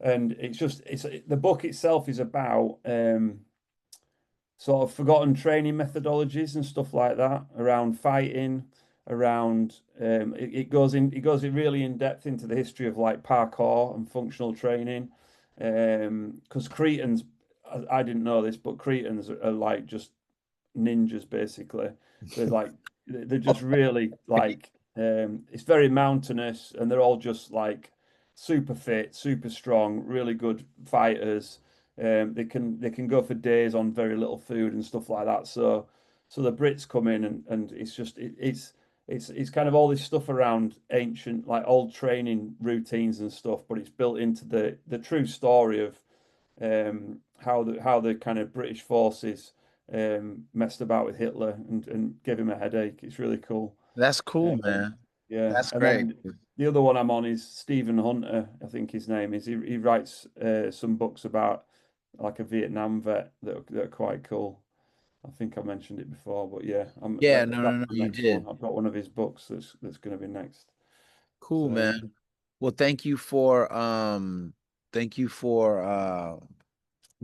And it's the book itself is about sort of forgotten training methodologies and stuff like that around fighting, around it goes really in depth into the history of like parkour and functional training. Because Cretans, I didn't know this, but Cretans are like just ninjas basically. They're like they're just really like it's very mountainous and they're all just like super fit, super strong, really good fighters. They can go for days on very little food and stuff like that. So the Brits come in and it's just it's kind of all this stuff around ancient like old training routines and stuff, but it's built into the true story of how the kind of British forces messed about with Hitler and gave him a headache. It's really cool. That's cool, Um, man. yeah, That's and great. then the other one I'm on is Stephen Hunter, I think his name is. He writes some books about like a Vietnam vet that are quite cool. I think I mentioned it before, but yeah, Yeah, no, no, that's no, the you next one. did. I've got one of his books that's going to be next. Cool, So man. Well, thank you for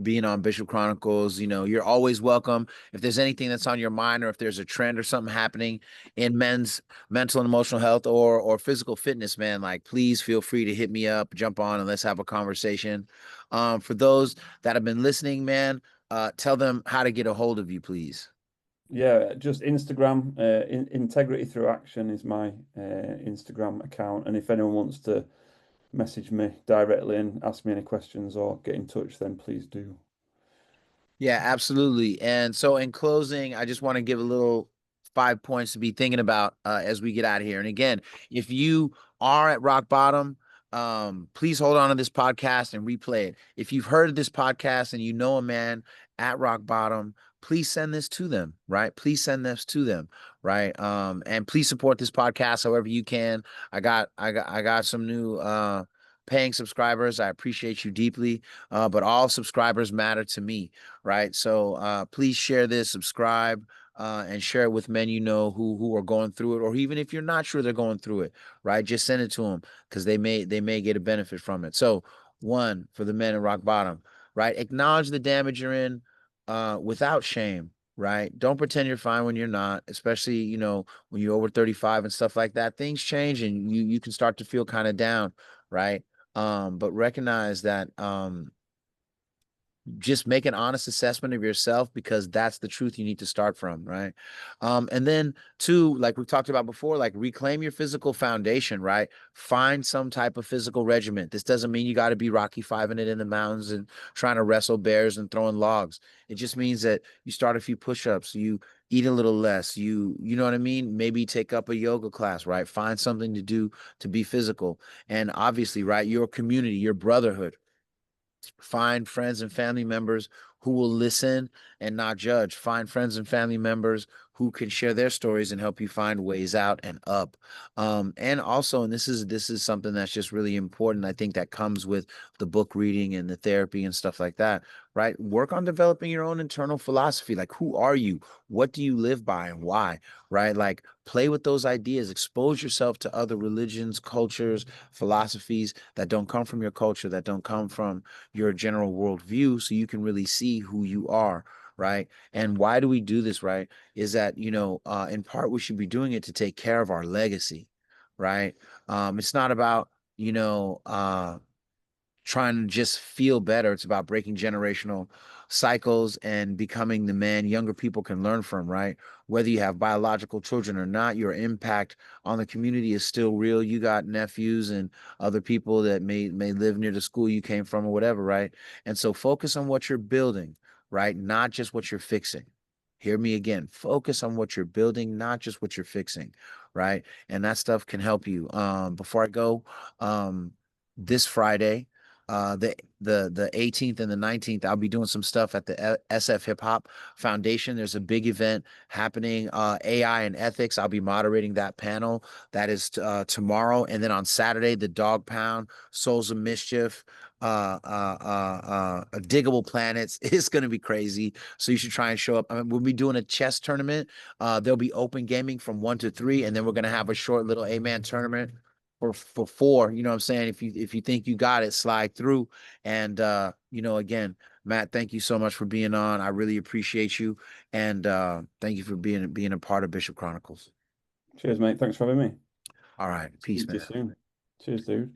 being on Bishop Chronicles. You know, you're always welcome. If there's anything that's on your mind, or if there's a trend or something happening in men's mental and emotional health or physical fitness, man, like please feel free to hit me up, jump on, and let's have a conversation. For those that have been listening, man, tell them how to get a hold of you, please. yeah, just Instagram. Integrity Through Action is my Instagram account, and if anyone wants to message me directly and ask me any questions or get in touch, then please do. Yeah, absolutely. And so in closing, I just want to give a little 5 points to be thinking about as we get out of here. And again, if you are at rock bottom, please hold on to this podcast and replay it. If you've heard of this podcast and you know a man at rock bottom, please send this to them, right? Please send this to them, right? And please support this podcast however you can. I got some new paying subscribers. I appreciate you deeply. But all subscribers matter to me, right? So please share this, subscribe, and share it with men you know who are going through it, or even if you're not sure they're going through it, right? Just send it to them because they may get a benefit from it. So one for the men at rock bottom, right? Acknowledge the damage you're in without shame. Right. Don't pretend you're fine when you're not, especially, when you're over 35 and stuff like that. Things change and you can start to feel kind of down, right? But recognize that just make an honest assessment of yourself because that's the truth you need to start from, right? And then two, like we talked about before, like reclaim your physical foundation, right? Find some type of physical regiment. This doesn't mean you got to be Rocky Five-ing it in the mountains and trying to wrestle bears and throwing logs. It just means that you start a few push-ups, you eat a little less, you know what I mean? Maybe take up a yoga class, right? Find something to do to be physical. And obviously, right, your community, your brotherhood. Find friends and family members who will listen and not judge. Find friends and family members who can share their stories and help you find ways out and up. And also, and this is something that's just really important. I think that comes with the book reading and the therapy and stuff like that, right? Work on developing your own internal philosophy. Like, who are you? What do you live by and why? Right? Like, play with those ideas, expose yourself to other religions, cultures, philosophies that don't come from your culture, that don't come from your general worldview, so you can really see who you are, right? And why do we do this, right? Is that, in part, we should be doing it to take care of our legacy, right? It's not about, trying to just feel better. It's about breaking generational cycles and becoming the man younger people can learn from, right? Whether you have biological children or not, your impact on the community is still real. You got nephews and other people that may live near the school you came from or whatever, right? And so focus on what you're building, right? Not just what you're fixing. Hear me again. Focus on what you're building, not just what you're fixing, right? And that stuff can help you. Before I go, this Friday, the 18th and the 19th, I'll be doing some stuff at the SF Hip Hop Foundation. There's a big event happening, AI and ethics. I'll be moderating that panel. That is tomorrow. And then on Saturday, the Dog Pound, Souls of Mischief, Diggable Planets. It's going to be crazy. So you should try and show up. I mean, we'll be doing a chess tournament. There'll be open gaming from 1 to 3, and then we're going to have a short little 8-man tournament for 4. You know what I'm saying? If you think you got it, slide through. And again, Matt, thank you so much for being on. I really appreciate you. And thank you for being a part of Bishop Chronicles. Cheers, mate. Thanks for having me. All right. Peace, Speak to you man. soon. Cheers, dude.